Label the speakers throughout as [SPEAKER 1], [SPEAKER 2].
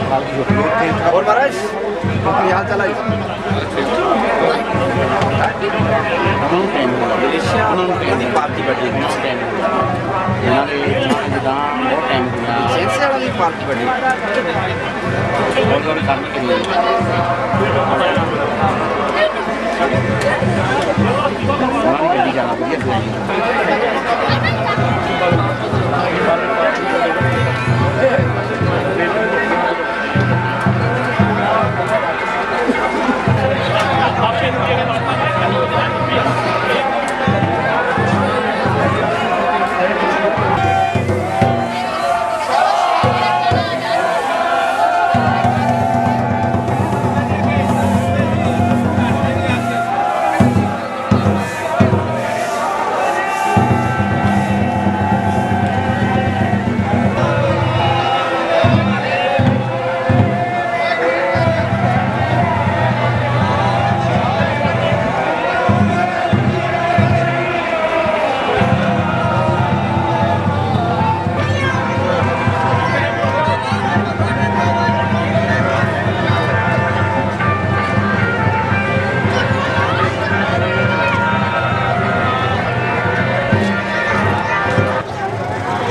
[SPEAKER 1] और महाराज क्या हाल चाल है? पार्टी बड़ी पार्टी बड़ी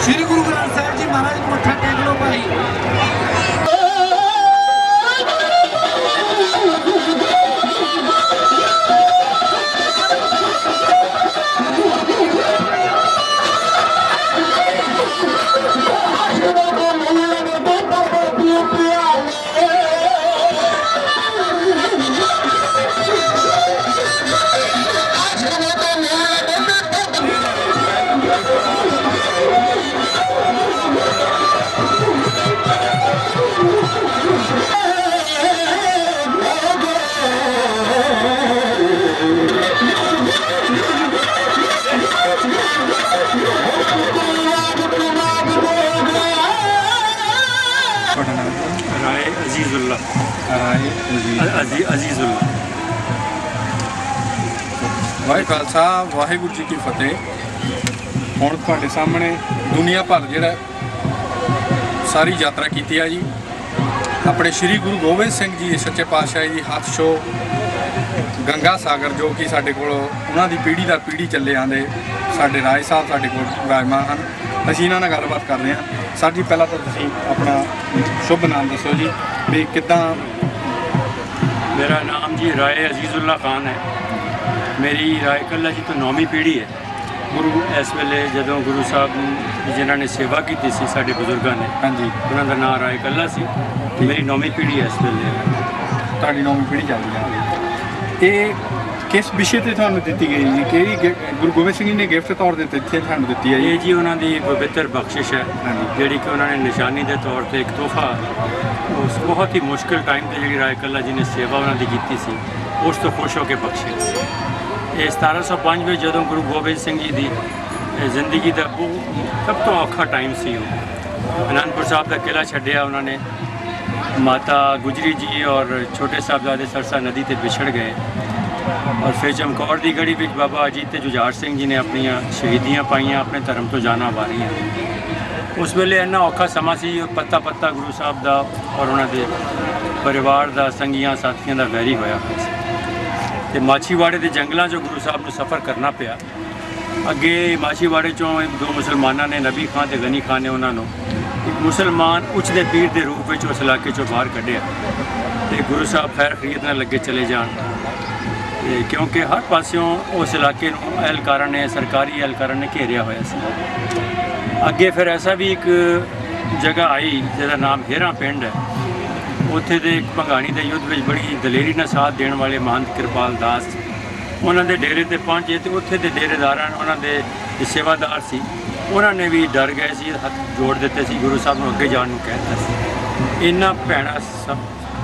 [SPEAKER 2] श्री गुरु ग्रंथ साहिब जी महाराज को मत्था टेक लो भाई।
[SPEAKER 3] राय अजीजुल्ला अजीजुल्ला।
[SPEAKER 4] वाहे खालसा वाहिगुरू जी की फतेह। हुण तुहाडे सामने दुनिया भर जिहड़ा सारी यात्रा की है जी अपने श्री गुरु गोबिंद सिंह जी सच्चे पातशाही जी हथ शो गंगा सागर जो कि साडे कोल उन्हां दी पीढ़ी दर पीढ़ी चले आंदे साडे राय साहब साडे कोल विराजमान हैं। असीं इन्हां नाल गलबात कर रहे हैं। सर जी पहला तो तुसीं अपना शुभ नाम दसो जी भी किद्दां।
[SPEAKER 3] मेरा नाम जी राय अजीजुल्ला खान है। मेरी राय कल्ला जी तो 9वीं पीढ़ी है। गुरु इस वेले जदों गुरु साहब जिन्हां ने सेवा की सी साडे बुजुर्गां ने,
[SPEAKER 4] हाँ जी,
[SPEAKER 3] उन्हां दा नाम राय कल्ला सी। मेरी 9वीं पीढ़ी है इस वेले।
[SPEAKER 4] तुहाडी 9वीं पीढ़ी चल रही है। ये किस विषय ते तुहानूं दित्ती गई जी? कि गुरु गोबिंद सिंह जी ने गिफ्ट तौर ते तुहानूं दित्ती है?
[SPEAKER 3] ये जी उन्हां दी पवित्र बख्शिश है जिहड़ी कि उन्होंने निशानी के तौर पर एक तोहफा उस बहुत ही मुश्किल टाइम पर जी राय कल्ला जी ने सेवा उन्होंने की सी उस तो खुश होकर बख्शे। ये 1705 में जदों गुरु गोबिंद सिंह जी की जिंदगी का सब तो औखा टाइम सी आनंदपुर साहब का किला छड्डिया उन्होंने। माता गुजरी जी और छोटे साहबजादे सरसा नदी से बिछड़ गए और फिर चमकौर की गढ़ी में बाबा अजीत ते जुझार सिंह जी ने अपन शहीदियाँ पाइयां अपने धर्म तो जाना वारियां। उस वेले इन्ना औखा समा सी पत्ता पत्ता गुरु साहब का और उन्होंने परिवार का संगियां साथियों का वैरी होया तो माछीवाड़े के जंगलों चो गुरु साहब को सफ़र करना पिया। अगे माछीवाड़े चों दो मुसलमानों ने नबी खान ते गनी खान ने उन्होंने एक मुसलमान उछदे पीर के रूप में उस इलाके चों बाहर कढ़िया तो गुरु साहब खैर खरीदने लगे चले जान क्योंकि हर पासों उस इलाके एहलकारां ने सरकारी एहलकारां ने घेरिया होया सी। अगे फिर ऐसा भी एक जगह आई जिसका नाम हेरा पिंड है। उत्थे दे भंगाणी के युद्ध में बड़ी दलेरी ने साथ देने वाले महंत कृपाल दास उन्होंने डेरे ते पहुँचे तो उत्थे दे डेरेदारां उन्होंने सेवादार सी उन्होंने भी डर गए सी, हथ जोड़ दिते सी, गुरु साहब नूं अगे जाण नूं कहता सी। इन्ना भैड़ा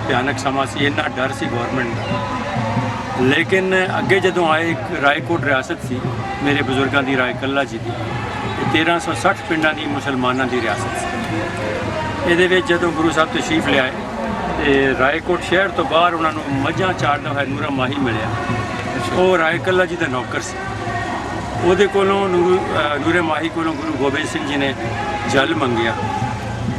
[SPEAKER 3] भयानक समा सी, इन्ना डर सी गौरमेंट का। लेकिन अगे जदों आए एक रायकोट रियासत सी मेरे बुजुर्गों की राय कल्ला जी की 1360 पिंडां की मुसलमानों की रियासत सी। ये जदों गुरु साहब तशरीफ ले आए तो रायकोट शहर तो बाहर उन्होंने मझां चारदा होया नूरा माही मिलिया। वो राय कल्ला जी का नौकर से वो नूरे माही को गुरु गोबिंद सिंह जी ने जल मंगिया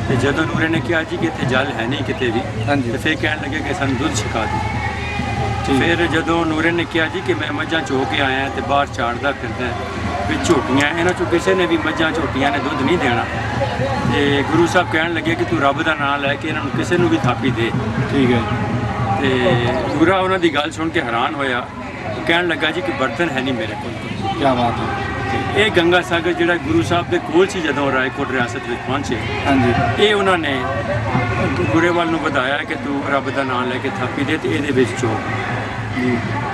[SPEAKER 3] ਤੇ ਜਦੋਂ ਨੂਰੇ ਨੇ ਕਿਹਾ ਜੀ ਕਿ ਇੱਥੇ ਜਲ ਹੈ ਨਹੀਂ ਕਿਤੇ ਵੀ,
[SPEAKER 4] ਹਾਂਜੀ।
[SPEAKER 3] ਤੇ ਫਿਰ ਕਹਿਣ ਲੱਗੇ ਕਿ ਸਾਨੂੰ ਦੁੱਧ ਛਕਾ ਦਿਓ। ਫਿਰ ਜਦੋਂ ਨੂਰੇ ਨੇ ਕਿਹਾ ਜੀ ਕਿ ਮੈਂ ਮੱਝਾਂ ਚੋ ਕੇ ਆਇਆ ਤੇ ਬਾਹਰ ਚਾੜਦਾ ਫਿਰਦਾ ਵੀ ਝੋਟੀਆਂ, ਇਹਨਾਂ ਚੋਂ ਕਿਸੇ ਨੇ ਵੀ ਮੱਝਾਂ ਝੋਟੀਆਂ ਨੇ ਦੁੱਧ ਨਹੀਂ ਦੇਣਾ। ਤੇ ਗੁਰੂ ਸਾਹਿਬ ਕਹਿਣ ਲੱਗੇ ਕਿ ਤੂੰ ਰੱਬ ਦਾ ਨਾਮ ਲੈ ਕੇ ਇਹਨਾਂ ਨੂੰ ਕਿਸੇ ਨੂੰ ਵੀ ਥਾਪੀ ਦੇ।
[SPEAKER 4] ਠੀਕ ਹੈ।
[SPEAKER 3] ਤੇ ਨੂਰਾ ਉਹਨਾਂ ਦੀ ਗੱਲ ਸੁਣ ਕੇ ਹੈਰਾਨ ਹੋਇਆ, ਕਹਿਣ ਲੱਗਾ ਜੀ ਕਿ ਬਰਤਨ ਹੈ ਨਹੀਂ ਮੇਰੇ ਕੋਲ।
[SPEAKER 4] ਕੀ ਬਾਤ ਹੈ।
[SPEAKER 3] ਇਹ ਗੰਗਾ ਸਾਗਰ ਜਿਹੜਾ ਗੁਰੂ ਸਾਹਿਬ ਦੇ ਕੋਲ ਸੀ, ਜਦੋਂ ਰਾਏਕੋਟ ਰਿਆਸਤ ਵਿੱਚ ਪਹੁੰਚੇ,
[SPEAKER 4] ਹਾਂਜੀ।
[SPEAKER 3] ਇਹ ਉਹਨਾਂ ਨੇ ਗੁਰੇਵਾਲ ਨੂੰ ਵਧਾਇਆ ਕਿ ਤੂੰ ਰੱਬ ਦਾ ਨਾਮ ਲੈ ਕੇ ਥਾਪੀ ਦੇ ਤੇ ਇਹਦੇ ਵਿੱਚ ਚੋ।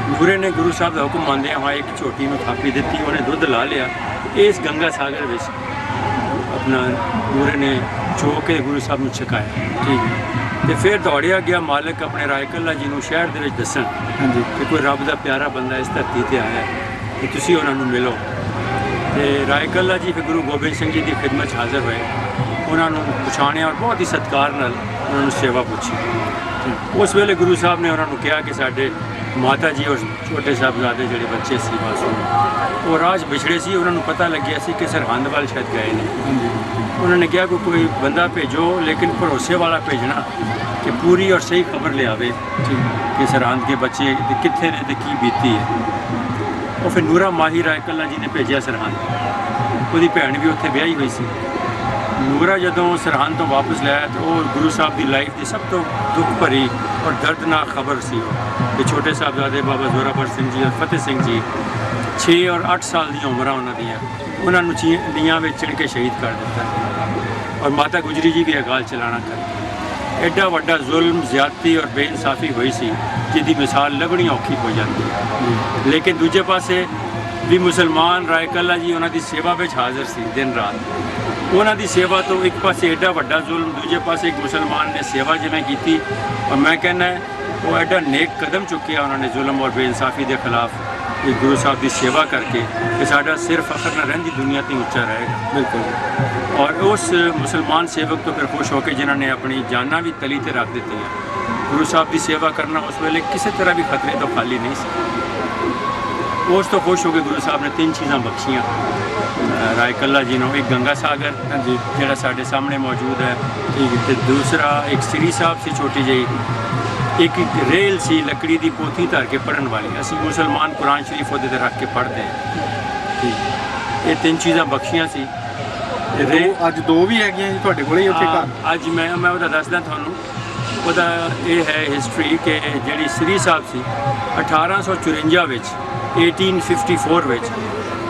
[SPEAKER 3] ਨੂਰੇ ਨੇ ਗੁਰੂ ਸਾਹਿਬ ਦਾ ਹੁਕਮ ਮੰਨਦਿਆਂ ਹੋਇਆ ਇੱਕ ਝੋਟੀ ਨੂੰ ਥਾਪੀ ਦਿੱਤੀ, ਉਹਨੇ ਦੁੱਧ ਲਾ ਲਿਆ। ਇਸ ਗੰਗਾ ਸਾਗਰ ਵਿੱਚ ਆਪਣਾ ਨੂਰੇ ਨੇ ਚੋ ਕੇ ਗੁਰੂ ਸਾਹਿਬ ਨੂੰ ਛਕਾਇਆ। ਠੀਕ ਹੈ। ਤੇ ਫਿਰ ਦੌੜਿਆ ਗਿਆ ਮਾਲਕ ਆਪਣੇ ਰਾਏਕੱਲਾ ਜੀ ਨੂੰ ਸ਼ਹਿਰ ਦੇ ਵਿੱਚ ਦੱਸਣ,
[SPEAKER 4] ਹਾਂਜੀ,
[SPEAKER 3] ਕਿ ਕੋਈ ਰੱਬ ਦਾ ਪਿਆਰਾ ਬੰਦਾ ਇਸ ਧਰਤੀ ਤੇ ਆਇਆ ਤੇ ਤੁਸੀਂ ਉਹਨਾਂ ਨੂੰ ਮਿਲੋ। ਤੇ ਰਾਏਕੱਲਾ ਜੀ ਫਿਰ ਗੁਰੂ ਗੋਬਿੰਦ ਸਿੰਘ ਜੀ ਦੀ ਖਿਦਮਤ 'ਚ ਹਾਜ਼ਰ ਹੋਏ, ਉਹਨਾਂ ਨੂੰ ਪਛਾਣਿਆ ਔਰ ਬਹੁਤ ਹੀ ਸਤਿਕਾਰ ਨਾਲ ਉਹਨਾਂ ਨੂੰ ਸੇਵਾ ਪੁੱਛੀ। ਉਸ ਵੇਲੇ ਗੁਰੂ ਸਾਹਿਬ ਨੇ ਉਹਨਾਂ ਨੂੰ ਕਿਹਾ ਕਿ ਸਾਡੇ ਮਾਤਾ ਜੀ ਔਰ ਛੋਟੇ ਸਾਹਿਬਜ਼ਾਦੇ ਜਿਹੜੇ ਬੱਚੇ ਸੀ ਮਾਸੂਮ, ਉਹ ਰਾਜ ਵਿਛੜੇ ਸੀ, ਉਹਨਾਂ ਨੂੰ ਪਤਾ ਲੱਗਿਆ ਸੀ ਕਿ ਸਰਹੰਦ ਵੱਲ ਸ਼ਾਇਦ ਗਏ ਨੇ। ਉਹਨਾਂ ਨੇ ਕਿਹਾ ਕਿ ਕੋਈ ਬੰਦਾ ਭੇਜੋ, ਲੇਕਿਨ ਭਰੋਸੇ ਵਾਲਾ ਭੇਜਣਾ ਕਿ ਪੂਰੀ ਔਰ ਸਹੀ ਖਬਰ ਲਿਆਵੇ ਕਿ ਸਰਹੰਦ ਦੇ ਬੱਚੇ ਕਿੱਥੇ ਨੇ ਤੇ ਕੀ ਬੀਤੀ ਹੈ। ਉਹ ਫਿਰ ਨੂਰਾ ਮਾਹੀ ਰਾਏਕੱਲਾ ਜੀ ਨੇ ਭੇਜਿਆ ਸਰਹੰਦ। ਉਹਦੀ ਭੈਣ ਵੀ ਉੱਥੇ ਵਿਆਹੀ ਹੋਈ ਸੀ। ਨੂਰਾ ਜਦੋਂ ਸਰਹੰਦ ਤੋਂ ਵਾਪਸ ਲਿਆ ਤਾਂ ਉਹ ਗੁਰੂ ਸਾਹਿਬ ਦੀ ਲਾਈਫ ਦੀ ਸਭ ਤੋਂ ਦੁੱਖ ਭਰੀ ਔਰ ਦਰਦਨਾਕ ਖਬਰ ਸੀ ਉਹ ਕਿ ਛੋਟੇ ਸਾਹਿਬਜ਼ਾਦੇ ਬਾਬਾ ਜ਼ੋਰਾਵਰ ਸਿੰਘ ਜੀ ਔਰ ਫਤਿਹ ਸਿੰਘ ਜੀ 6 ਔਰ 8 ਸਾਲ ਦੀਆਂ ਉਮਰਾਂ ਉਹਨਾਂ ਦੀਆਂ, ਉਹਨਾਂ ਨੂੰ ਨੀਹਾਂ ਵਿੱਚ ਚਿਣ ਕੇ ਸ਼ਹੀਦ ਕਰ ਦਿੱਤਾ। ਔਰ ਮਾਤਾ ਗੁਜਰੀ ਜੀ ਵੀ ਅਕਾਲ ਚਲਾਣਾ ਕਰ ਗਏ। ਐਡਾ ਵੱਡਾ ਜ਼ੁਲਮ, ਜ਼ਿਆਦਤੀ ਔਰ ਬੇਇਨਸਾਫੀ ਹੋਈ ਸੀ ਜਿਹਦੀ ਮਿਸਾਲ ਲੱਭਣੀ ਔਖੀ ਹੋ ਜਾਂਦੀ ਹੈ। ਲੇਕਿਨ ਦੂਜੇ ਪਾਸੇ ਵੀ ਮੁਸਲਮਾਨ ਰਾਏਕੱਲਾ ਜੀ ਉਹਨਾਂ ਦੀ ਸੇਵਾ ਵਿੱਚ ਹਾਜ਼ਰ ਸੀ ਦਿਨ ਰਾਤ। ਉਹਨਾਂ ਦੀ ਸੇਵਾ ਤੋਂ ਇੱਕ ਪਾਸੇ ਐਡਾ ਵੱਡਾ ਜ਼ੁਲਮ, ਦੂਜੇ ਪਾਸੇ ਇੱਕ ਮੁਸਲਮਾਨ ਨੇ ਸੇਵਾ ਜਿਵੇਂ ਕੀਤੀ। ਔਰ ਮੈਂ ਕਹਿੰਦਾ ਉਹ ਐਡਾ ਨੇਕ ਕਦਮ ਚੁੱਕਿਆ ਉਹਨਾਂ ਨੇ ਜ਼ੁਲਮ ਔਰ ਬੇਇਨਸਾਫੀ ਦੇ ਖਿਲਾਫ, ਕਿ ਗੁਰੂ ਸਾਹਿਬ ਦੀ ਸੇਵਾ ਕਰਕੇ ਕਿ ਸਾਡਾ ਸਿਰ ਫਖਰ ਨਾ ਰਹਿੰਦੀ ਦੁਨੀਆ 'ਤੇ ਉੱਚਾ ਰਹੇਗਾ। ਬਿਲਕੁਲ। ਔਰ ਉਸ ਮੁਸਲਮਾਨ ਸੇਵਕ ਤੋਂ ਫਿਰ ਖੁਸ਼ ਹੋ ਕੇ ਜਿਨ੍ਹਾਂ ਨੇ ਆਪਣੀ ਜਾਨਾਂ ਵੀ ਤਲੀ 'ਤੇ ਰੱਖ ਦਿੱਤੀਆਂ। ਗੁਰੂ ਸਾਹਿਬ ਦੀ ਸੇਵਾ ਕਰਨਾ ਉਸ ਵੇਲੇ ਕਿਸੇ ਤਰ੍ਹਾਂ ਵੀ ਖਤਰੇ ਤੋਂ ਖਾਲੀ ਨਹੀਂ ਸੀ। ਉਸ ਤੋਂ ਖੁਸ਼ ਹੋ ਕੇ ਗੁਰੂ ਸਾਹਿਬ ਨੇ 3 ਚੀਜ਼ਾਂ ਬਖਸ਼ੀਆਂ ਰਾਏਕੱਲਾ ਜੀ ਨੂੰ। ਇੱਕ ਗੰਗਾ ਸਾਗਰ, ਹਾਂਜੀ, ਜਿਹੜਾ ਸਾਡੇ ਸਾਹਮਣੇ ਮੌਜੂਦ ਹੈ। ਠੀਕ ਹੈ। ਤੇ ਦੂਸਰਾ ਇੱਕ ਸ੍ਰੀ ਸਾਹਿਬ ਸੀ ਛੋਟੀ ਜਿਹੀ, ਇੱਕ ਰੇਲ ਸੀ ਲੱਕੜੀ ਦੀ ਪੋਥੀ ਧਰ ਕੇ ਪੜ੍ਹਨ ਵਾਲੀ। ਅਸੀਂ ਮੁਸਲਮਾਨ ਕੁਰਾਨ ਸ਼ਰੀਫ ਉਹਦੇ 'ਤੇ ਰੱਖ ਕੇ ਪੜ੍ਹਦੇ ਹਾਂ। ਠੀਕ। ਇਹ 3 ਚੀਜ਼ਾਂ ਬਖਸ਼ੀਆਂ ਸੀ।
[SPEAKER 4] ਅੱਜ 2 ਵੀ ਹੈਗੀਆਂ ਜੀ ਤੁਹਾਡੇ ਕੋਲ ਹੀ ਉੱਥੇ ਘਰ?
[SPEAKER 3] ਅੱਜ ਮੈਂ ਉਹਦਾ ਦੱਸਦਾ ਤੁਹਾਨੂੰ। ਉਹਦਾ ਇਹ ਹੈ ਹਿਸਟਰੀ ਕਿ ਜਿਹੜੀ ਸ੍ਰੀ ਸਾਹਿਬ ਸੀ 1854 ਵਿੱਚ 1854 ਵਿੱਚ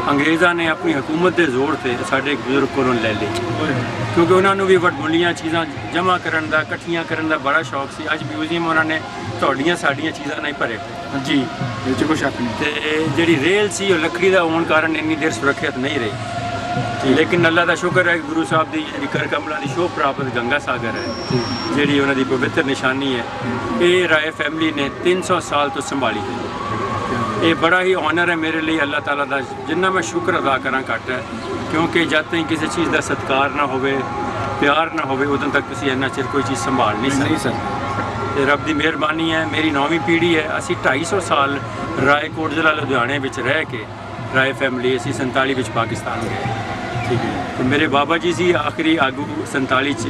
[SPEAKER 3] ਅੰਗਰੇਜ਼ਾਂ ਨੇ ਆਪਣੀ ਹਕੂਮਤ ਦੇ ਜ਼ੋਰ 'ਤੇ ਸਾਡੇ ਬਜ਼ੁਰਗ ਕੋਲੋਂ ਲੈ ਲਈ, ਕਿਉਂਕਿ ਉਹਨਾਂ ਨੂੰ ਵੀ ਵਡਮੁੱਲੀਆਂ ਚੀਜ਼ਾਂ ਜਮ੍ਹਾਂ ਕਰਨ ਦਾ, ਇਕੱਠੀਆਂ ਕਰਨ ਦਾ ਬੜਾ ਸ਼ੌਕ ਸੀ। ਅੱਜ ਮਿਊਜ਼ੀਅਮ ਉਹਨਾਂ ਨੇ ਤੁਹਾਡੀਆਂ ਸਾਡੀਆਂ ਚੀਜ਼ਾਂ ਨਾਲ ਹੀ ਭਰੇ ਹੋਏ ਜੀ,
[SPEAKER 4] ਇਹ 'ਚ ਕੋਈ ਸ਼ੱਕ ਨਹੀਂ।
[SPEAKER 3] ਤੇ ਜਿਹੜੀ ਰੇਲ ਸੀ ਉਹ ਲੱਕੜੀ ਦਾ ਹੋਣ ਕਾਰਨ ਇੰਨੀ ਦੇਰ ਸੁਰੱਖਿਅਤ ਨਹੀਂ ਰਹੀ। ਲੇਕਿਨ ਅੱਲਾ ਦਾ ਸ਼ੁਕਰ ਹੈ ਕਿ ਗੁਰੂ ਸਾਹਿਬ ਦੀ ਜਿਹੜੀ ਕਰ ਕਮਲਾਂ ਦੀ ਸ਼ੋਭ ਪ੍ਰਾਪਤ ਗੰਗਾ ਸਾਗਰ ਹੈ, ਜਿਹੜੀ ਉਹਨਾਂ ਦੀ ਪਵਿੱਤਰ ਨਿਸ਼ਾਨੀ ਹੈ, ਇਹ ਰਾਏ ਫੈਮਿਲੀ ਨੇ 300 ਸਾਲ ਤੋਂ ਸੰਭਾਲੀ ਹੈ। ਇਹ ਬੜਾ ਹੀ ਆਨਰ ਹੈ ਮੇਰੇ ਲਈ ਅੱਲਾਹ ਤਾਲਾ ਦਾ, ਜਿੰਨਾ ਮੈਂ ਸ਼ੁਕਰ ਅਦਾ ਕਰਾਂ ਘੱਟ ਹੈ, ਕਿਉਂਕਿ ਜਦ ਤੱਕ ਕਿਸੇ ਚੀਜ਼ ਦਾ ਸਤਿਕਾਰ ਨਾ ਹੋਵੇ, ਪਿਆਰ ਨਾ ਹੋਵੇ, ਉਦੋਂ ਤੱਕ ਤੁਸੀਂ ਇੰਨਾ ਚਿਰ ਕੋਈ ਚੀਜ਼ ਸੰਭਾਲ ਨਹੀਂ ਸਕਦੇ। ਤੇ ਰੱਬ ਦੀ ਮਿਹਰਬਾਨੀ ਹੈ, ਮੇਰੀ 9ਵੀਂ ਪੀੜ੍ਹੀ ਹੈ। ਅਸੀਂ 250 ਸਾਲ ਰਾਏਕੋਟ ਜ਼ਿਲ੍ਹਾ ਲੁਧਿਆਣੇ ਵਿੱਚ ਰਹਿ ਕੇ ਰਾਏ ਫੈਮਿਲੀ ਅਸੀਂ 47 ਵਿੱਚ ਪਾਕਿਸਤਾਨ ਗਏ। ਠੀਕ ਹੈ। ਤੇ ਮੇਰੇ ਬਾਬਾ ਜੀ ਸੀ ਆਖਰੀ ਆਗੂ 47 'ਚ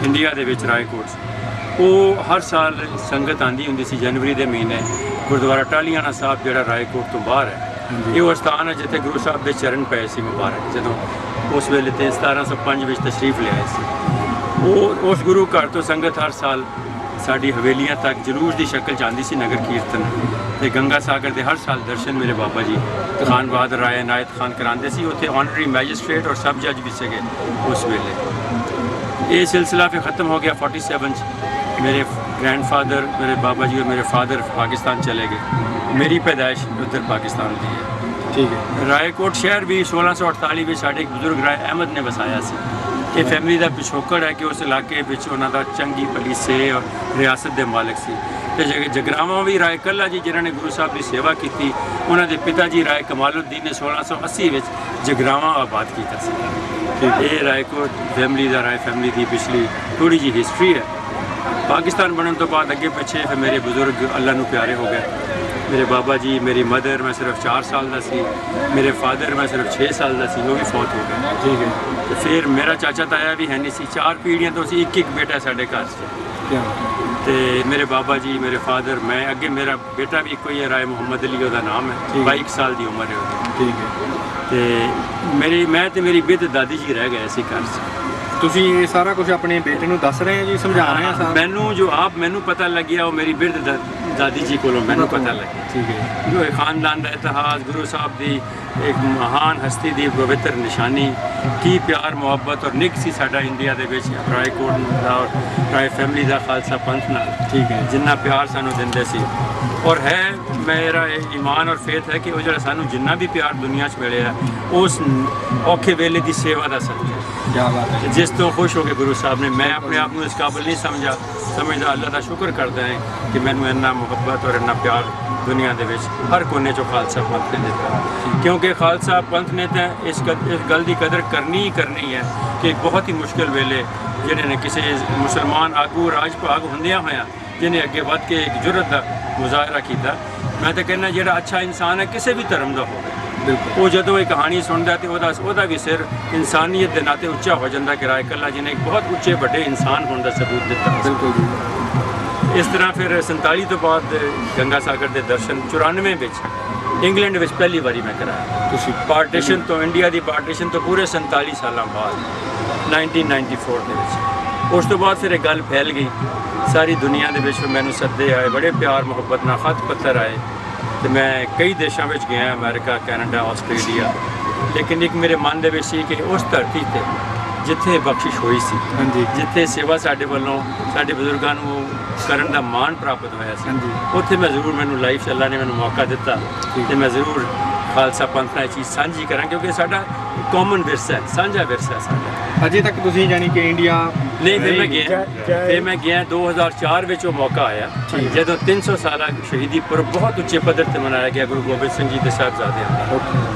[SPEAKER 3] ਇੰਡੀਆ ਦੇ ਵਿੱਚ ਰਾਏਕੋਟ 'ਚ। ਉਹ ਹਰ ਸਾਲ ਸੰਗਤ ਆਉਂਦੀ ਹੁੰਦੀ ਸੀ ਜਨਵਰੀ ਦੇ ਮਹੀਨੇ। ਗੁਰਦੁਆਰਾ ਟਾਹਲੀਆਣਾ ਸਾਹਿਬ ਜਿਹੜਾ ਰਾਏਕੋਟ ਤੋਂ ਬਾਹਰ ਹੈ, ਇਹ ਉਹ ਸਥਾਨ ਹੈ ਜਿੱਥੇ ਗੁਰੂ ਸਾਹਿਬ ਦੇ ਚਰਨ ਪਏ ਸੀ ਮੁਬਾਰਕ, ਜਦੋਂ ਉਸ ਵੇਲੇ ਤੇ 1705 ਵਿੱਚ ਤਸ਼ਰੀਫ ਲਿਆਏ ਸੀ। ਉਹ ਉਸ ਗੁਰੂ ਘਰ ਤੋਂ ਸੰਗਤ ਹਰ ਸਾਲ ਸਾਡੀ ਹਵੇਲੀਆਂ ਤੱਕ ਜਲੂਸ ਦੀ ਸ਼ਕਲ 'ਚ ਆਉਂਦੀ ਸੀ, ਨਗਰ ਕੀਰਤਨ। ਤੇ ਗੰਗਾ ਸਾਗਰ ਦੇ ਹਰ ਸਾਲ ਦਰਸ਼ਨ ਮੇਰੇ ਬਾਬਾ ਜੀ ਖਾਨ ਬਹਾਦਰ ਰਾਏ ਨਾਇਤ ਖਾਨ ਕਰਾਉਂਦੇ ਸੀ। ਉੱਥੇ ਆਨਰਰੀ ਮੈਜਿਸਟ੍ਰੇਟ ਔਰ ਸਬ ਜੱਜ ਵੀ ਸੀਗੇ ਉਸ ਵੇਲੇ। ਇਹ ਸਿਲਸਿਲਾ ਫਿਰ ਖਤਮ ਹੋ ਗਿਆ 47 'ਚ। ਮੇਰੇ ਗ੍ਰੈਂਡਫਾਦਰ, ਮੇਰੇ ਬਾਬਾ ਜੀ ਔਰ ਮੇਰੇ ਫਾਦਰ ਪਾਕਿਸਤਾਨ ਚਲੇ ਗਏ। ਮੇਰੀ ਪੈਦਾਇਸ਼ ਉੱਧਰ ਪਾਕਿਸਤਾਨ ਦੀ ਹੈ। ਠੀਕ ਹੈ। ਰਾਏਕੋਟ ਸ਼ਹਿਰ ਵੀ 1648 ਵਿੱਚ ਸਾਡੇ ਇੱਕ ਬਜ਼ੁਰਗ ਰਾਏ ਅਹਿਮਦ ਨੇ ਵਸਾਇਆ ਸੀ। ਇਹ ਫੈਮਿਲੀ ਦਾ ਪਿਛੋਕੜ ਹੈ ਕਿ ਉਸ ਇਲਾਕੇ ਵਿੱਚ ਉਹਨਾਂ ਦਾ ਚੰਗੀ ਭਲੀ ਸੇ ਔਰ ਰਿਆਸਤ ਦੇ ਮਾਲਕ ਸੀ। ਤੇ ਜਗਰਾਵਾਂ ਵੀ ਰਾਏਕੱਲਾ ਜੀ ਜਿਨ੍ਹਾਂ ਨੇ ਗੁਰੂ ਸਾਹਿਬ ਦੀ ਸੇਵਾ ਕੀਤੀ, ਉਹਨਾਂ ਦੇ ਪਿਤਾ ਜੀ ਰਾਏ ਕਮਾਲੁਦੀਨ ਨੇ 1680 ਵਿੱਚ ਜਗਰਾਵਾਂ ਆਬਾਦ ਕੀਤਾ ਸੀ। ਇਹ ਰਾਏਕੋਟ ਫੈਮਿਲੀ ਦਾ, ਰਾਏ ਫੈਮਿਲੀ ਦੀ ਪਿਛਲੀ ਥੋੜ੍ਹੀ ਜਿਹੀ ਹਿਸਟਰੀ ਹੈ। ਪਾਕਿਸਤਾਨ ਬਣਨ ਤੋਂ ਬਾਅਦ ਅੱਗੇ ਪਿੱਛੇ ਫਿਰ ਮੇਰੇ ਬਜ਼ੁਰਗ ਅੱਲਾ ਨੂੰ ਪਿਆਰੇ ਹੋ ਗਏ। ਮੇਰੇ ਬਾਬਾ ਜੀ, ਮੇਰੀ ਮਦਰ, ਮੈਂ ਸਿਰਫ 4 ਸਾਲ ਦਾ ਸੀ। ਮੇਰੇ ਫਾਦਰ, ਮੈਂ ਸਿਰਫ 6 ਸਾਲ ਦਾ ਸੀ, ਉਹ ਵੀ ਫੌਤ ਹੋ ਗਏ। ਠੀਕ ਹੈ। ਤੇ ਫਿਰ ਮੇਰਾ ਚਾਚਾ ਤਾਇਆ ਵੀ ਹੈ ਨਹੀਂ ਸੀ। 4 ਪੀੜ੍ਹੀਆਂ ਤੋਂ ਅਸੀਂ ਇੱਕ ਬੇਟਾ ਸਾਡੇ ਘਰ 'ਚ। ਤੇ ਮੇਰੇ ਬਾਬਾ ਜੀ, ਮੇਰੇ ਫਾਦਰ, ਮੈਂ ਅੱਗੇ ਮੇਰਾ ਬੇਟਾ ਵੀ ਇੱਕੋ ਹੀ ਹੈ, ਰਾਏ ਮੁਹੰਮਦ ਅਲੀ ਉਹਦਾ ਨਾਮ ਹੈ। 22 ਸਾਲ ਦੀ ਉਮਰ ਹੈ ਉਹਦੀ।
[SPEAKER 4] ਠੀਕ ਹੈ।
[SPEAKER 3] ਤੇ ਮੈਂ ਤੇ ਮੇਰੀ ਬਿੱਧ ਦਾਦੀ ਜੀ ਰਹਿ ਗਏ ਸੀ ਘਰ 'ਚ।
[SPEAKER 4] ਤੁਸੀਂ ਇਹ ਸਾਰਾ ਕੁਝ ਆਪਣੇ ਬੇਟੇ ਨੂੰ ਦੱਸ ਰਹੇ ਹੋ ਜੀ, ਸਮਝਾ ਰਹੇ ਹੋ?
[SPEAKER 3] ਮੈਨੂੰ ਜੋ ਮੈਨੂੰ ਪਤਾ ਲੱਗਿਆ ਉਹ ਮੇਰੀ ਬਿਰਧ ਦਾਦੀ ਜੀ ਕੋਲੋਂ ਮੈਨੂੰ ਪਤਾ ਲੱਗਿਆ।
[SPEAKER 4] ਠੀਕ ਹੈ।
[SPEAKER 3] ਜੋ ਇਹ ਖਾਨਦਾਨ ਦਾ ਇਤਿਹਾਸ, ਗੁਰੂ ਸਾਹਿਬ ਦੀ ਇੱਕ ਮਹਾਨ ਹਸਤੀ ਦੀ ਪਵਿੱਤਰ ਨਿਸ਼ਾਨੀ, ਕੀ ਪਿਆਰ ਮੁਹੱਬਤ ਔਰ ਨਿੱਘ ਸੀ ਸਾਡਾ ਇੰਡੀਆ ਦੇ ਵਿੱਚ ਰਾਏਕੋਟ ਦਾ ਔਰ ਰਾਏ ਫੈਮਿਲੀ ਦਾ ਖਾਲਸਾ ਪੰਥ ਨਾਲ।
[SPEAKER 4] ਠੀਕ ਹੈ।
[SPEAKER 3] ਜਿੰਨਾ ਪਿਆਰ ਸਾਨੂੰ ਦਿੰਦੇ ਸੀ ਔਰ ਹੈ ਮੇਰਾ ਈਮਾਨ ਔਰ ਫੇਥ ਹੈ ਕਿ ਉਹ ਜਿਹੜਾ ਸਾਨੂੰ ਜਿੰਨਾ ਵੀ ਪਿਆਰ ਦੁਨੀਆ 'ਚ ਮਿਲਿਆ ਉਸ ਔਖੇ ਵੇਲੇ ਦੀ ਸੇਵਾ ਦਾ ਸਦਕਾ।
[SPEAKER 4] ਕੀ ਬਾਤ ਹੈ।
[SPEAKER 3] ਜਿਸ ਤੋਂ ਖੁਸ਼ ਹੋ ਕੇ ਗੁਰੂ ਸਾਹਿਬ ਨੇ, ਮੈਂ ਆਪਣੇ ਆਪ ਨੂੰ ਇਸ ਕਾਬਲ ਨਹੀਂ ਸਮਝਦਾ, ਅੱਲਾ ਦਾ ਸ਼ੁਕਰ ਕਰਦਾ ਹੈ ਕਿ ਮੈਨੂੰ ਇੰਨਾ ਮੁਹੱਬਤ ਔਰ ਇੰਨਾ ਪਿਆਰ ਦੁਨੀਆ ਦੇ ਵਿੱਚ ਹਰ ਕੋਨੇ 'ਚੋਂ ਖਾਲਸਾ ਪੰਥ ਨੇ ਦਿੱਤਾ। ਕਿਉਂਕਿ ਖਾਲਸਾ ਪੰਥ ਨੇ ਤਾਂ ਇਸ ਗੱਲ ਦੀ ਕਦਰ ਕਰਨੀ ਹੀ ਕਰਨੀ ਹੈ ਕਿ ਬਹੁਤ ਹੀ ਮੁਸ਼ਕਿਲ ਵੇਲੇ ਜਿਹੜੇ ਨੇ ਕਿਸੇ ਮੁਸਲਮਾਨ ਆਗੂ ਰਾਜ ਭਾਗ ਹੁੰਦਿਆਂ ਹੋਇਆਂ ਜਿਹਨੇ ਅੱਗੇ ਵੱਧ ਕੇ ਇੱਕ ਜੁਰਤ ਦਾ ਮੁਜ਼ਾਹਰਾ ਕੀਤਾ। ਮੈਂ ਤਾਂ ਕਹਿੰਦਾ ਜਿਹੜਾ ਅੱਛਾ ਇਨਸਾਨ ਹੈ ਕਿਸੇ ਵੀ ਧਰਮ ਦਾ ਹੋਵੇ, ਉਹ ਜਦੋਂ ਇਹ ਕਹਾਣੀ ਸੁਣਦਾ ਤੇ ਉਹਦਾ ਵੀ ਸਿਰ ਇਨਸਾਨੀਅਤ ਦੇ ਨਾਤੇ ਉੱਚਾ ਹੋ ਜਾਂਦਾ ਕਿ ਰਾਏ ਕੱਲਾ ਜੀ ਨੇ ਇੱਕ ਬਹੁਤ ਉੱਚੇ ਵੱਡੇ ਇਨਸਾਨ ਹੋਣ ਦਾ ਸਬੂਤ ਦਿੱਤਾ।
[SPEAKER 4] ਬਿਲਕੁਲ ਜੀ।
[SPEAKER 3] ਇਸ ਤਰ੍ਹਾਂ ਫਿਰ 47 ਤੋਂ ਬਾਅਦ ਗੰਗਾ ਸਾਗਰ ਦੇ ਦਰਸ਼ਨ 94 ਵਿੱਚ ਇੰਗਲੈਂਡ ਵਿੱਚ ਪਹਿਲੀ ਵਾਰੀ ਮੈਂ ਕਰਾਇਆ।
[SPEAKER 4] ਤੁਸੀਂ
[SPEAKER 3] ਪਾਰਟੀਸ਼ਨ ਤੋਂ, ਇੰਡੀਆ ਦੀ ਪਾਰਟੀਸ਼ਨ ਤੋਂ ਪੂਰੇ 47 ਸਾਲਾਂ ਬਾਅਦ 1994 ਦੇ ਵਿੱਚ। ਉਸ ਤੋਂ ਬਾਅਦ ਫਿਰ ਇਹ ਗੱਲ ਫੈਲ ਗਈ ਸਾਰੀ ਦੁਨੀਆ ਦੇ ਵਿੱਚ, ਮੈਨੂੰ ਸੱਦੇ ਆਏ, ਬੜੇ ਪਿਆਰ ਮੁਹੱਬਤ ਨਾਲ ਖਤ ਪੱਤਰ ਆਏ ਤੇ ਮੈਂ ਕਈ ਦੇਸ਼ਾਂ ਵਿੱਚ ਗਿਆ, ਅਮਰੀਕਾ, ਕੈਨੇਡਾ, ਆਸਟ੍ਰੇਲੀਆ। ਲੇਕਿਨ ਇੱਕ ਮੇਰੇ ਮਨ ਦੇ ਵਿੱਚ ਸੀ ਕਿ ਉਸ ਧਰਤੀ ਤੇ ਜਿੱਥੇ ਬਖਸ਼ਿਸ਼ ਹੋਈ ਸੀ, ਜਿੱਥੇ ਸੇਵਾ ਸਾਡੇ ਵੱਲੋਂ ਸਾਡੇ ਬਜ਼ੁਰਗਾਂ ਨੂੰ ਕਰਨ ਦਾ ਮਾਣ ਪ੍ਰਾਪਤ ਹੋਇਆ ਸੀ, ਉੱਥੇ ਮੈਂ ਜ਼ਰੂਰ, ਮੈਨੂੰ ਲਾਈਫ 'ਚ ਅੱਲਾ ਨੇ ਮੈਨੂੰ ਮੌਕਾ ਦਿੱਤਾ ਤੇ ਮੈਂ ਜ਼ਰੂਰ ਖਾਲਸਾ ਪੰਥ ਨਾਲ ਇਹ ਚੀਜ਼ ਸਾਂਝੀ ਕਰਾਂ ਕਿਉਂਕਿ ਸਾਡਾ ਕਾਮਨ ਵਿਰਸਾ ਹੈ, ਸਾਂਝਾ ਵਿਰਸਾ ਹੈ ਸਾਡਾ।
[SPEAKER 4] ਅਜੇ ਤੱਕ ਤੁਸੀਂ ਯਾਨੀ ਕਿ ਇੰਡੀਆ
[SPEAKER 3] ਨਹੀਂ, ਫਿਰ ਮੈਂ ਗਿਆ 2004 ਵਿੱਚ ਉਹ ਮੌਕਾ ਆਇਆ ਜਦੋਂ 300 ਸਾਲਾ ਸ਼ਹੀਦੀ ਪੁਰਬ ਬਹੁਤ ਉੱਚੇ ਪੱਧਰ ਤੇ ਮਨਾਇਆ ਗਿਆ ਗੁਰੂ ਗੋਬਿੰਦ ਸਿੰਘ ਜੀ ਦੇ ਸਾਹਿਬਜ਼ਾਦਿਆਂ ਦਾ।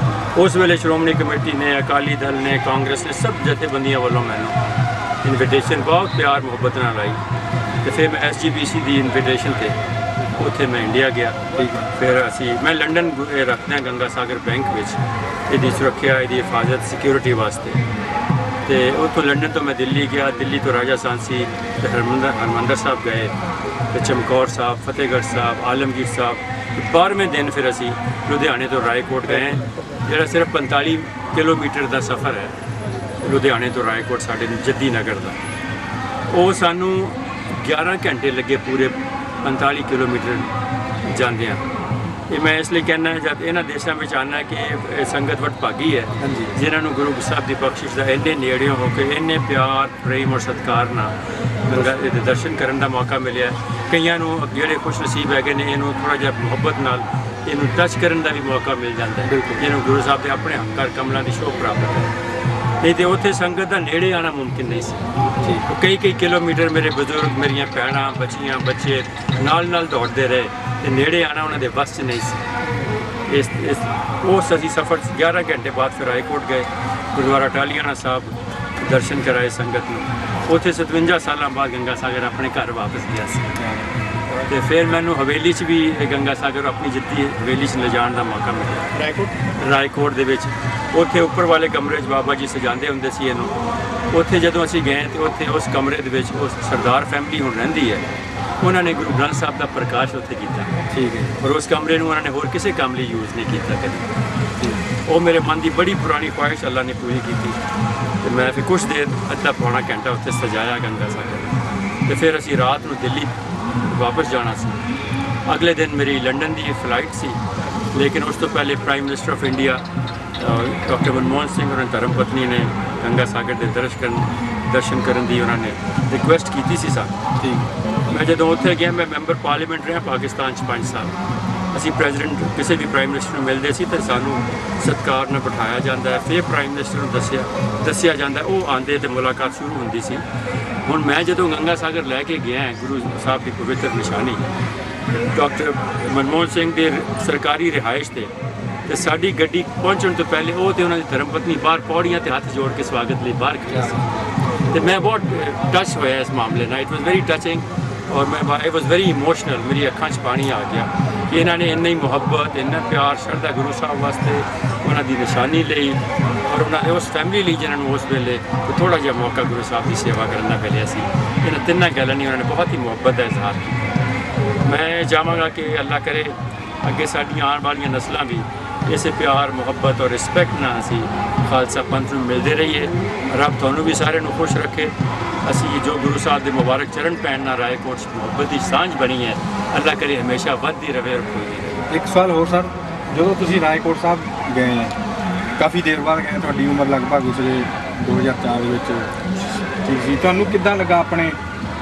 [SPEAKER 3] ਉਸ ਵੇਲੇ ਸ਼੍ਰੋਮਣੀ ਕਮੇਟੀ ਨੇ, ਅਕਾਲੀ ਦਲ ਨੇ, ਕਾਂਗਰਸ ਨੇ, ਸਭ ਜਥੇਬੰਦੀਆਂ ਵੱਲੋਂ ਮੈਨੂੰ ਇਨਵੀਟੇਸ਼ਨ ਬਹੁਤ ਪਿਆਰ ਮੁਹੱਬਤ ਨਾਲ ਆਈ ਤੇ ਫਿਰ ਮੈਂ SGPC ਦੀ ਇਨਵੀਟੇਸ਼ਨ ਤੇ ਉੱਥੇ ਮੈਂ ਇੰਡੀਆ ਗਿਆ। ਫਿਰ ਮੈਂ ਲੰਡਨ ਰੱਖਦਾ ਗੰਗਾ ਸਾਗਰ ਬੈਂਕ ਵਿੱਚ ਇਹਦੀ ਸੁਰੱਖਿਆ, ਇਹਦੀ ਹਿਫਾਜ਼ਤ, ਸਿਕਿਉਰਿਟੀ ਵਾਸਤੇ। ਤੇ ਉੱਥੋਂ ਲੰਡਨ ਤੋਂ ਮੈਂ ਦਿੱਲੀ ਗਿਆ, ਦਿੱਲੀ ਤੋਂ ਰਾਜਾ ਸਾਂਸੀ ਤੇ ਹਰਮੰਦਰ ਸਾਹਿਬ ਗਏ ਤੇ ਚਮਕੌਰ ਸਾਹਿਬ, ਫਤਿਹਗੜ੍ਹ ਸਾਹਿਬ, ਆਲਮਗੀਰ ਸਾਹਿਬ। 12ਵੇਂ ਦਿਨ ਫਿਰ ਅਸੀਂ ਲੁਧਿਆਣੇ ਤੋਂ ਰਾਏਕੋਟ ਗਏ, ਜਿਹੜਾ ਸਿਰਫ 45 ਕਿਲੋਮੀਟਰ ਦਾ ਸਫ਼ਰ ਹੈ ਲੁਧਿਆਣੇ ਤੋਂ ਰਾਏਕੋਟ ਸਾਡੇ ਜੱਦੀ ਨਗਰ ਦਾ। ਉਹ ਸਾਨੂੰ 11 ਘੰਟੇ ਲੱਗੇ ਪੂਰੇ 45 ਕਿਲੋਮੀਟਰ ਜਾਂਦਿਆਂ। ਇਹ ਮੈਂ ਇਸ ਲਈ ਕਹਿਣਾ ਜਦ ਇਹਨਾਂ ਦੇਸ਼ਾਂ ਵਿੱਚ ਆਉਣਾ ਕਿ ਇਹ ਸੰਗਤ ਵਡਭਾਗੀ ਹੈ ਜਿਨ੍ਹਾਂ ਨੂੰ ਗੁਰੂ ਸਾਹਿਬ ਦੀ ਬਖਸ਼ਿਸ਼ ਦਾ ਇੰਨੇ ਨੇੜਿਓਂ ਹੋ ਕੇ ਇੰਨੇ ਪਿਆਰ, ਪ੍ਰੇਮ ਔਰ ਸਤਿਕਾਰ ਨਾਲ ਗੰਗਾ ਦੇ ਦਰਸ਼ਨ ਕਰਨ ਦਾ ਮੌਕਾ ਮਿਲਿਆ। ਕਈਆਂ ਨੂੰ ਜਿਹੜੇ ਖੁਸ਼ ਨਸੀਬ ਹੈਗੇ ਨੇ ਇਹਨੂੰ ਥੋੜ੍ਹਾ ਜਿਹਾ ਮੁਹੱਬਤ ਨਾਲ ਇਹਨੂੰ ਟੱਚ ਕਰਨ ਦਾ ਵੀ ਮੌਕਾ ਮਿਲ ਜਾਂਦਾ ਹੈ, ਜਿਹਨੂੰ ਗੁਰੂ ਸਾਹਿਬ ਦੇ ਆਪਣੇ ਹੰਕਾਰ ਕਮਲਾਂ ਦੀ ਸ਼ੋਭ ਪ੍ਰਾਪਤ ਹੈ। ਨਹੀਂ ਤੇ ਉੱਥੇ ਸੰਗਤ ਦਾ ਨੇੜੇ ਆਉਣਾ ਮੁਮਕਿਨ ਨਹੀਂ ਸੀ। ਕਈ ਕਿਲੋਮੀਟਰ ਮੇਰੇ ਬਜ਼ੁਰਗ, ਮੇਰੀਆਂ ਭੈਣਾਂ, ਬੱਚੀਆਂ, ਬੱਚੇ ਨਾਲ ਦੌੜਦੇ ਰਹੇ ਤੇ ਨੇੜੇ ਆਉਣਾ ਉਹਨਾਂ ਦੇ ਵੱਸ 'ਚ ਨਹੀਂ ਸੀ। ਉਸ ਅਸੀਂ ਸਫ਼ਰ 11 ਘੰਟੇ ਬਾਅਦ ਫਿਰ ਰਾਏਕੋਟ ਗਏ, ਗੁਰਦੁਆਰਾ ਟਾਹਲੀਆਣਾ ਸਾਹਿਬ ਦਰਸ਼ਨ ਕਰਾਏ ਸੰਗਤ ਨੂੰ। ਉੱਥੇ 57 ਸਾਲਾਂ ਬਾਅਦ ਗੰਗਾ ਸਾਗਰ ਆਪਣੇ ਘਰ ਵਾਪਸ ਗਿਆ ਸੀ ਤੇ ਫਿਰ ਮੈਨੂੰ ਹਵੇਲੀ 'ਚ ਵੀ ਇਹ ਗੰਗਾ ਸਾਗਰ ਆਪਣੀ ਜਿੱਤੀ ਹਵੇਲੀ 'ਚ ਲਿਜਾਣ ਦਾ ਮੌਕਾ ਮਿਲਿਆ ਰਾਏਕੋਟ ਦੇ ਵਿੱਚ। ਉੱਥੇ ਉੱਪਰ ਵਾਲੇ ਕਮਰੇ 'ਚ ਬਾਬਾ ਜੀ ਸਜਾਉਂਦੇ ਹੁੰਦੇ ਸੀ ਇਹਨੂੰ। ਉੱਥੇ ਜਦੋਂ ਅਸੀਂ ਗਏ ਤੇ ਉੱਥੇ ਉਸ ਕਮਰੇ ਦੇ ਵਿੱਚ ਉਸ ਸਰਦਾਰ ਫੈਮਿਲੀ ਹੁਣ ਰਹਿੰਦੀ ਹੈ, ਉਹਨਾਂ ਨੇ ਗੁਰੂ ਗ੍ਰੰਥ ਸਾਹਿਬ ਦਾ ਪ੍ਰਕਾਸ਼ ਉੱਥੇ ਕੀਤਾ। ਠੀਕ ਹੈ। ਔਰ ਉਸ ਕਮਰੇ ਨੂੰ ਉਹਨਾਂ ਨੇ ਹੋਰ ਕਿਸੇ ਕੰਮ ਲਈ ਯੂਜ਼ ਨਹੀਂ ਕੀਤਾ ਕਦੇ। ਉਹ ਮੇਰੇ ਮਨ ਦੀ ਬੜੀ ਪੁਰਾਣੀ ਖੁਆਇਸ਼ ਅੱਲਾ ਨੇ ਪੂਰੀ ਕੀਤੀ ਤੇ ਮੈਂ ਫਿਰ ਕੁਛ ਦੇਰ, ਅੱਧਾ ਪੌਣਾ ਘੰਟਾ ਉੱਥੇ ਸਜਾਇਆ ਗੰਗਾ ਸਾਗਰ ਤੇ ਫਿਰ ਅਸੀਂ ਰਾਤ ਨੂੰ ਦਿੱਲੀ ਵਾਪਸ ਜਾਣਾ ਸੀ। ਅਗਲੇ ਦਿਨ ਮੇਰੀ ਲੰਡਨ ਦੀ ਫਲਾਈਟ ਸੀ, ਲੇਕਿਨ ਉਸ ਤੋਂ ਪਹਿਲੇ prime minister of India doctor Manmohan Singh ਔਰ ਧਰਮ ਪਤਨੀ ਨੇ ਗੰਗਾ ਸਾਗਰ ਦੇ ਦਰਸ਼ਨ ਕਰਨ ਦੀ ਉਹਨਾਂ ਨੇ ਰਿਕੁਐਸਟ ਕੀਤੀ ਸੀ ਸਾਨੂੰ। ਠੀਕ। ਮੈਂ ਜਦੋਂ ਉੱਥੇ ਗਿਆ, ਮੈਂ ਮੈਂਬਰ ਪਾਰਲੀਮੈਂਟ ਰਿਹਾ ਪਾਕਿਸਤਾਨ 'ਚ 5 ਸਾਲ। ਅਸੀਂ ਪ੍ਰੈਜ਼ੀਡੈਂਟ ਕਿਸੇ ਵੀ ਪ੍ਰਾਈਮ ਮਿਨਿਸਟਰ ਨੂੰ ਮਿਲਦੇ ਸੀ ਤਾਂ ਸਾਨੂੰ ਸਤਿਕਾਰ ਨਾਲ ਬਿਠਾਇਆ ਜਾਂਦਾ ਹੈ, ਫਿਰ ਪ੍ਰਾਈਮ ਮਿਨਿਸਟਰ ਨੂੰ ਦੱਸਿਆ ਜਾਂਦਾ, ਉਹ ਆਉਂਦੇ ਤੇ ਮੁਲਾਕਾਤ ਸ਼ੁਰੂ ਹੁੰਦੀ ਸੀ। ਹੁਣ ਮੈਂ ਜਦੋਂ ਗੰਗਾ ਸਾਗਰ ਲੈ ਕੇ ਗਿਆ ਗੁਰੂ ਸਾਹਿਬ ਦੀ ਪਵਿੱਤਰ ਨਿਸ਼ਾਨੀ ਡਾਕਟਰ ਮਨਮੋਹਨ ਸਿੰਘ ਦੇ ਸਰਕਾਰੀ ਰਿਹਾਇਸ਼ ਤੇ ਸਾਡੀ ਗੱਡੀ ਪਹੁੰਚਣ ਤੋਂ ਪਹਿਲੇ ਉਹ ਤੇ ਉਹਨਾਂ ਦੀ ਧਰਮ ਪਤਨੀ ਬਾਹਰ ਪੌੜੀਆਂ ਤੇ ਹੱਥ ਜੋੜ ਕੇ ਸਵਾਗਤ ਲਈ ਬਾਹਰ ਖੜ੍ਹੇ ਸੀ ਤੇ ਮੈਂ ਬਹੁਤ ਟੱਚ ਹੋਇਆ ਇਸ ਮਾਮਲੇ ਨਾਲ। ਇਟ ਵਾਜ਼ ਵੈਰੀ ਟਚਿੰਗ ਔਰ ਮੈਂ ਆਈ ਵਾਜ਼ ਵੈਰੀ ਇਮੋਸ਼ਨਲ। ਮੇਰੀ ਅੱਖਾਂ 'ਚ ਪਾਣੀ ਆ ਗਿਆ ਕਿ ਇਹਨਾਂ ਨੇ ਇੰਨੀ ਮੁਹੱਬਤ, ਇੰਨਾ ਪਿਆਰ, ਸ਼ਰਧਾ ਗੁਰੂ ਸਾਹਿਬ ਵਾਸਤੇ ਉਹਨਾਂ ਦੀ ਨਿਸ਼ਾਨੀ ਲਈ ਔਰ ਔਰ ਉਹਨਾਂ ਦੇ ਉਸ ਫੈਮਿਲੀ ਲਈ ਜਿਹਨਾਂ ਨੂੰ ਉਸ ਵੇਲੇ ਥੋੜ੍ਹਾ ਜਿਹਾ ਮੌਕਾ ਗੁਰੂ ਸਾਹਿਬ ਦੀ ਸੇਵਾ ਕਰਨ ਦਾ ਮਿਲਿਆ ਸੀ। ਇਹਨਾਂ ਤਿੰਨਾਂ ਗੱਲਾਂ ਨਹੀਂ ਉਹਨਾਂ ਨੇ ਬਹੁਤ ਹੀ ਮੁਹੱਬਤ ਦਾ ਇਜ਼ਹਾਰ ਕੀਤਾ। ਮੈਂ ਚਾਹਾਂਗਾ ਕਿ ਅੱਲਾ ਕਰੇ ਅੱਗੇ ਸਾਡੀਆਂ ਆਉਣ ਵਾਲੀਆਂ ਨਸਲਾਂ ਵੀ ਇਸੇ ਪਿਆਰ ਮੁਹੱਬਤ ਔਰ ਰਿਸਪੈਕਟ ਨਾਲ ਅਸੀਂ ਖਾਲਸਾ ਪੰਥ ਨੂੰ ਮਿਲਦੇ ਰਹੀਏ। ਰੱਬ ਤੁਹਾਨੂੰ ਵੀ ਸਾਰਿਆਂ ਨੂੰ ਖੁਸ਼ ਰੱਖੇ। ਅਸੀਂ ਜੋ ਗੁਰੂ ਸਾਹਿਬ ਦੇ ਮੁਬਾਰਕ ਚਰਨ ਪੈਣ ਨਾਲ ਰਾਏਕੋਟ 'ਚ ਮੁਹੱਬਤ ਦੀ ਸਾਂਝ ਬਣੀ ਹੈ, ਅੱਲਾ ਕਰੇ ਹਮੇਸ਼ਾ ਵੱਧਦੀ ਰਹੇ ਔਰ ਖੁੱਲ੍ਹਦੀ ਰਹੇ।
[SPEAKER 5] ਇੱਕ ਸਵਾਲ ਹੋਰ ਸਰ, ਜਦੋਂ ਤੁਸੀਂ ਰਾਏਕੋਟ ਸਾਹਿਬ ਗਏ ਹੈ, ਕਾਫੀ ਦੇਰ ਬਾਅਦ ਗਏ, ਤੁਹਾਡੀ ਉਮਰ ਲਗਭਗ ਉਸਲੇ 2004 ਦੇ ਵਿੱਚ ਠੀਕ ਸੀ, ਤੁਹਾਨੂੰ ਕਿੱਦਾਂ ਲੱਗਾ ਆਪਣੇ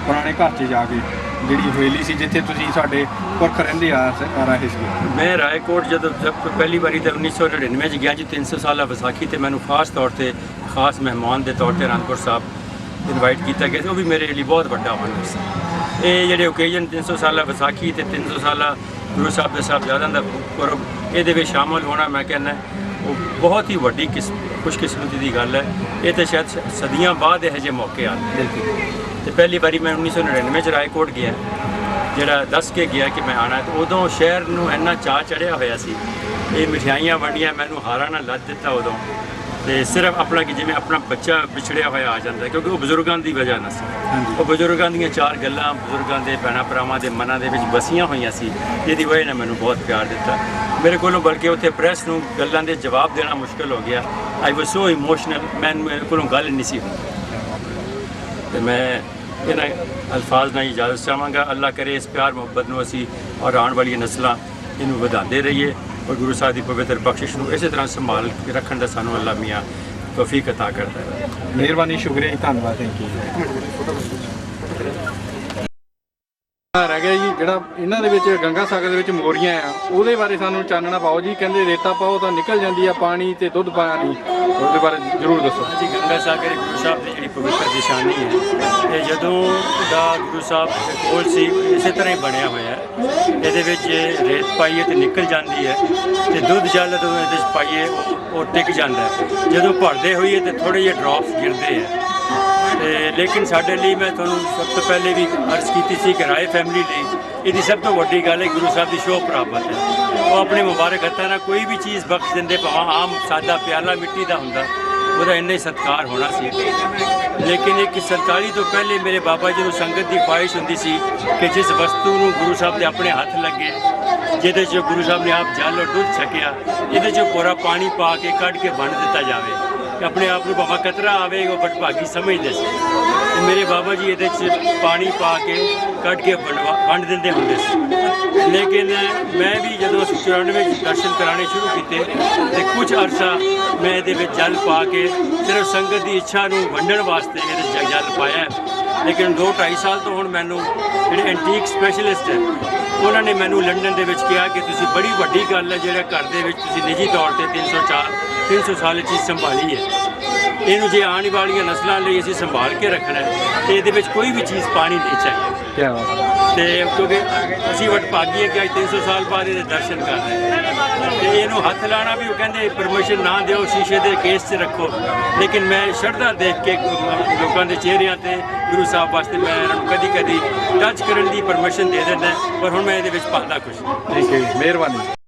[SPEAKER 5] ਪੁਰਾਣੇ ਘਰ 'ਚ ਜਾ ਕੇ, ਜਿਹੜੀ ਹਵੇਲੀ ਸੀ ਜਿੱਥੇ ਤੁਸੀਂ ਸਾਡੇ ਪੁਰਖ ਰਹਿੰਦੇ ਆ ਰਹੇ ਸੀ?
[SPEAKER 3] ਮੈਂ ਰਾਏਕੋਟ ਜਦੋਂ ਪਹਿਲੀ ਵਾਰੀ ਤਾਂ 1999 'ਚ ਗਿਆ ਜੀ, 300 ਸਾਲਾ ਵਿਸਾਖੀ ਤੇ ਮੈਨੂੰ ਖਾਸ ਤੌਰ ਤੇ ਖਾਸ ਮਹਿਮਾਨ ਦੇ ਤੌਰ ਤੇ ਅਨੰਦਪੁਰ ਸਾਹਿਬ ਇਨਵਾਈਟ ਕੀਤਾ ਗਿਆ ਸੀ। ਉਹ ਵੀ ਮੇਰੇ ਲਈ ਬਹੁਤ ਵੱਡਾ ਆਨਰ ਸੀ। ਇਹ ਜਿਹੜੇ ਓਕੇਜਨ 300 ਸਾਲਾ ਵਿਸਾਖੀ ਤੇ 300 ਸਾਲਾ ਗੁਰੂ ਸਾਹਿਬ ਦੇ ਸਾਹਿਬਜ਼ਾਦਿਆਂ ਦਾ ਪੁਰਬ, ਇਹਦੇ ਵਿੱਚ ਸ਼ਾਮਲ ਹੋਣਾ ਮੈਂ ਕਹਿੰਦਾ ਉਹ ਬਹੁਤ ਹੀ ਵੱਡੀ ਖੁਸ਼ਕਿਸਮਤੀ ਦੀ ਗੱਲ ਹੈ। ਇਹ ਤਾਂ ਸ਼ਾਇਦ ਸਦੀਆਂ ਬਾਅਦ ਇਹੋ ਜਿਹੇ ਮੌਕੇ ਆਉਂਦੇ। ਤੇ ਪਹਿਲੀ ਵਾਰੀ ਮੈਂ 1999 'ਚ ਰਾਏਕੋਟ ਗਿਆ, ਜਿਹੜਾ ਦੱਸ ਕੇ ਗਿਆ ਕਿ ਮੈਂ ਆਉਣਾ, ਤੇ ਉਦੋਂ ਸ਼ਹਿਰ ਨੂੰ ਇੰਨਾ ਚਾਅ ਚੜ੍ਹਿਆ ਹੋਇਆ ਸੀ। ਇਹ ਮਠਿਆਈਆਂ ਵੰਡੀਆਂ, ਮੈਨੂੰ ਹਾਰਾਂ ਨਾਲ ਲੱਦ ਦਿੱਤਾ ਉਦੋਂ। ਤੇ ਸਿਰਫ ਆਪਣਾ ਕਿ ਜਿਵੇਂ ਆਪਣਾ ਬੱਚਾ ਵਿਛੜਿਆ ਹੋਇਆ ਆ ਜਾਂਦਾ, ਕਿਉਂਕਿ ਉਹ ਬਜ਼ੁਰਗਾਂ ਦੀ ਵਜ੍ਹਾ ਨਾਲ ਸੀ। ਉਹ ਬਜ਼ੁਰਗਾਂ ਦੀਆਂ ਚਾਰ ਗੱਲਾਂ ਬਜ਼ੁਰਗਾਂ ਦੇ ਭੈਣਾਂ ਭਰਾਵਾਂ ਦੇ ਮਨਾਂ ਦੇ ਵਿੱਚ ਵਸੀਆਂ ਹੋਈਆਂ ਸੀ, ਜਿਹਦੀ ਵਜ੍ਹਾ ਨਾਲ ਮੈਨੂੰ ਬਹੁਤ ਪਿਆਰ ਦਿੱਤਾ ਮੇਰੇ ਕੋਲੋਂ। ਬਲਕਿ ਉੱਥੇ ਪ੍ਰੈਸ ਨੂੰ ਗੱਲਾਂ ਦੇ ਜਵਾਬ ਦੇਣਾ ਮੁਸ਼ਕਿਲ ਹੋ ਗਿਆ। ਆਈ ਵਾਜ਼ ਸੋ ਇਮੋਸ਼ਨਲ, ਮੇਰੇ ਕੋਲੋਂ ਗੱਲ ਨਹੀਂ ਸੀ ਹੁੰਦੀ। ਤੇ ਮੈਂ ਇਹਨਾਂ ਅਲਫਾਜ਼ ਨਾਲ ਇਜਾਜ਼ਤ ਚਾਹਾਂਗਾ। ਅੱਲਾ ਕਰੇ ਇਸ ਪਿਆਰ ਮੁਹੱਬਤ ਨੂੰ ਅਸੀਂ ਔਰ ਆਉਣ ਵਾਲੀਆਂ ਨਸਲਾਂ ਇਹਨੂੰ ਵਧਾਉਂਦੇ ਰਹੀਏ, ਔਰ ਗੁਰੂ ਸਾਹਿਬ ਦੀ ਪਵਿੱਤਰ ਬਖਸ਼ਿਸ਼ ਨੂੰ ਇਸੇ ਤਰ੍ਹਾਂ ਸੰਭਾਲ ਕੇ ਰੱਖਣ ਦਾ ਸਾਨੂੰ ਅੱਲਾ ਮੀਆਂ ਤੌਫੀਕ ਅਤਾ ਕਰਦਾ ਹੈ।
[SPEAKER 5] ਮਿਹਰਬਾਨੀ, ਸ਼ੁਕਰੀਆ ਜੀ, ਧੰਨਵਾਦ, ਥੈਂਕ ਯੂ। ਰਹਿ ਗਿਆ ਜੀ, ਜਿਹੜਾ ਇਹਨਾਂ ਦੇ ਵਿੱਚ ਗੰਗਾ ਸਾਗਰ ਦੇ ਵਿੱਚ ਮੋਰੀਆਂ ਆ, ਉਹਦੇ ਬਾਰੇ ਸਾਨੂੰ ਚਾਨਣਾ ਪਾਓ ਜੀ। ਕਹਿੰਦੇ ਰੇਤਾ ਪਾਓ ਤਾਂ ਨਿਕਲ ਜਾਂਦੀ ਆ ਪਾਣੀ, ਤੇ ਦੁੱਧ ਪਾਇਆ ਨਹੀਂ, ਉਹਦੇ ਬਾਰੇ ਜ਼ਰੂਰ ਦੱਸੋ
[SPEAKER 3] ਜੀ। ਗੰਗਾ ਸਾਗਰ ਗੁਰੂ ਸਾਹਿਬ ਦੀ ਜਿਹੜੀ ਪਵਿੱਤਰ ਨਿਸ਼ਾਨੀ ਹੈ, ਇਹ ਜਦੋਂ ਦਾ ਗੁਰੂ ਸਾਹਿਬ ਦੇ ਕੋਲ ਸੀ ਇਸੇ ਤਰ੍ਹਾਂ ਹੀ ਬਣਿਆ ਹੋਇਆ ਹੈ। ਇਹਦੇ ਵਿੱਚ ਰੇਤ ਪਾਈਏ ਤੇ ਨਿਕਲ ਜਾਂਦੀ ਹੈ, ਤੇ ਦੁੱਧ ਜਲ ਜਦੋਂ ਇਹਦੇ 'ਚ ਪਾਈਏ ਉਹ ਟਿਕ ਜਾਂਦਾ ਹੈ। ਜਦੋਂ ਭਰਦੇ ਹੋਈਏ ਤੇ ਥੋੜ੍ਹੇ ਜਿਹੇ ਡ੍ਰੌਪਸ ਗਿਰਦੇ ਹੈ। ਤੇ ਲੇਕਿਨ ਸਾਡੇ ਲਈ, ਮੈਂ ਤੁਹਾਨੂੰ ਸਭ ਤੋਂ ਪਹਿਲੇ ਵੀ ਅਰਜ਼ ਕੀਤੀ ਸੀ ਕਿ ਰਾਏ ਫੈਮਿਲੀ ਲਈ ਇਹਦੀ ਸਭ ਤੋਂ ਵੱਡੀ ਗੱਲ ਹੈ ਗੁਰੂ ਸਾਹਿਬ ਦੀ ਸ਼ੋਅ ਪ੍ਰਾਪਤ ਹੈ। ਉਹ ਆਪਣੇ ਮੁਬਾਰਕ ਹੱਥਾਂ ਨਾਲ ਕੋਈ ਵੀ ਚੀਜ਼ ਬਖਸ਼ ਦਿੰਦੇ, ਭਾਵੇਂ ਆਮ ਸਾਦਾ ਪਿਆਲਾ ਮਿੱਟੀ ਦਾ ਹੁੰਦਾ, ਉਹਦਾ ਇੰਨਾ ਹੀ ਸਤਿਕਾਰ ਹੋਣਾ ਸੀ। ਲੇਕਿਨ 147 ਤੋਂ ਪਹਿਲੇ ਮੇਰੇ ਬਾਬਾ ਜੀ ਨੂੰ ਸੰਗਤ ਦੀ ਖੁਆਇਸ਼ ਹੁੰਦੀ ਸੀ ਕਿ ਜਿਸ ਵਸਤੂ ਨੂੰ ਗੁਰੂ ਸਾਹਿਬ ਦੇ ਆਪਣੇ ਹੱਥ ਲੱਗੇ, ਜਿਹਦੇ 'ਚ ਗੁਰੂ ਸਾਹਿਬ ਨੇ ਆਪ ਜਲ ਔਰ ਦੁੱਧ ਛਕਿਆ, ਇਹਦੇ 'ਚ ਪੂਰਾ ਪਾਣੀ ਪਾ ਕੇ ਕੱਢ ਕੇ ਵੰਡ ਦਿੱਤਾ ਜਾਵੇ। ਆਪਣੇ ਆਪ ਨੂੰ ਭਾਵੇਂ ਕਤਰਾ ਆਵੇ ਉਹ ਬਟਭਾਗੀ ਸਮਝਦੇ ਸੀ। ਤੇ ਮੇਰੇ ਬਾਬਾ ਜੀ ਇਹਦੇ 'ਚ ਪਾਣੀ ਪਾ ਕੇ ਕੱਢ ਕੇ ਵੰਡ ਦਿੰਦੇ ਹੁੰਦੇ ਸੀ। ਲੇਕਿਨ ਮੈਂ ਵੀ ਜਦੋਂ 94 ਵਿੱਚ ਦਰਸ਼ਨ ਕਰਾਉਣੇ ਸ਼ੁਰੂ ਕੀਤੇ ਤੇ ਕੁਝ ਅਰਸਾ ਮੈਂ ਇਹਦੇ ਵਿੱਚ ਜਲ ਪਾ ਕੇ ਸਿਰਫ ਸੰਗਤ ਦੀ ਇੱਛਾ ਨੂੰ ਵੰਡਣ ਵਾਸਤੇ ਇਹਦੇ 'ਚ ਜਲ ਪਾਇਆ। ਲੇਕਿਨ 2-2.5 ਸਾਲ ਤੋਂ ਹੁਣ ਮੈਨੂੰ ਜਿਹੜੇ ਐਂਟੀਕ ਸਪੈਸ਼ਲਿਸਟ ਹੈ, ਉਹਨਾਂ ਨੇ ਮੈਨੂੰ ਲੰਡਨ ਦੇ ਵਿੱਚ ਕਿਹਾ ਕਿ ਤੁਸੀਂ ਬੜੀ ਵੱਡੀ ਗੱਲ ਹੈ ਜਿਹੜਾ ਘਰ ਦੇ ਵਿੱਚ ਤੁਸੀਂ ਨਿੱਜੀ ਤੌਰ ਤੇ 300 ਸਾਲ ਚੀਜ਼ ਸੰਭਾਲੀ ਹੈ, ਇਹਨੂੰ ਜੇ ਆਉਣ ਵਾਲੀਆਂ ਨਸਲਾਂ ਲਈ ਅਸੀਂ ਸੰਭਾਲ ਕੇ ਰੱਖਣਾ ਹੈ ਤੇ ਇਹਦੇ ਵਿੱਚ ਕੋਈ ਵੀ ਚੀਜ਼ ਪਾਣੀ ਨਹੀਂ ਚਾਹੀਦੀ।
[SPEAKER 5] ਕੀ ਬਾਤ।
[SPEAKER 3] ਤੇ ਕਿਉਂਕਿ ਅਸੀਂ ਵਡਭਾਗੀ ਹਾਂ ਕਿ ਅੱਜ 300 ਸਾਲ ਬਾਅਦ ਇਹਦੇ ਦਰਸ਼ਨ ਕਰ ਰਹੇ ਹਾਂ। ਤੇ ਇਹਨੂੰ ਹੱਥ ਲਾਣਾ ਵੀ ਉਹ ਕਹਿੰਦੇ ਪਰਮਿਸ਼ਨ ਨਾ ਦਿਓ, ਸ਼ੀਸ਼ੇ ਦੇ ਕੇਸ 'ਚ ਰੱਖੋ। ਲੇਕਿਨ ਮੈਂ ਸ਼ਰਧਾ ਦੇਖ ਕੇ ਲੋਕਾਂ ਦੇ ਚਿਹਰਿਆਂ ਤੇ ਗੁਰੂ ਸਾਹਿਬ ਵਾਸਤੇ ਮੈਂ ਇਹਨਾਂ ਨੂੰ ਕਦੀ ਟੱਚ ਕਰਨ ਦੀ ਪਰਮਿਸ਼ਨ ਦੇ ਦਿੰਦਾ, ਪਰ ਹੁਣ ਮੈਂ ਇਹਦੇ ਵਿੱਚ ਪਾਉਂਦਾ ਕੁਛ।
[SPEAKER 5] ਠੀਕ ਹੈ, ਮਿਹਰਬਾਨੀ।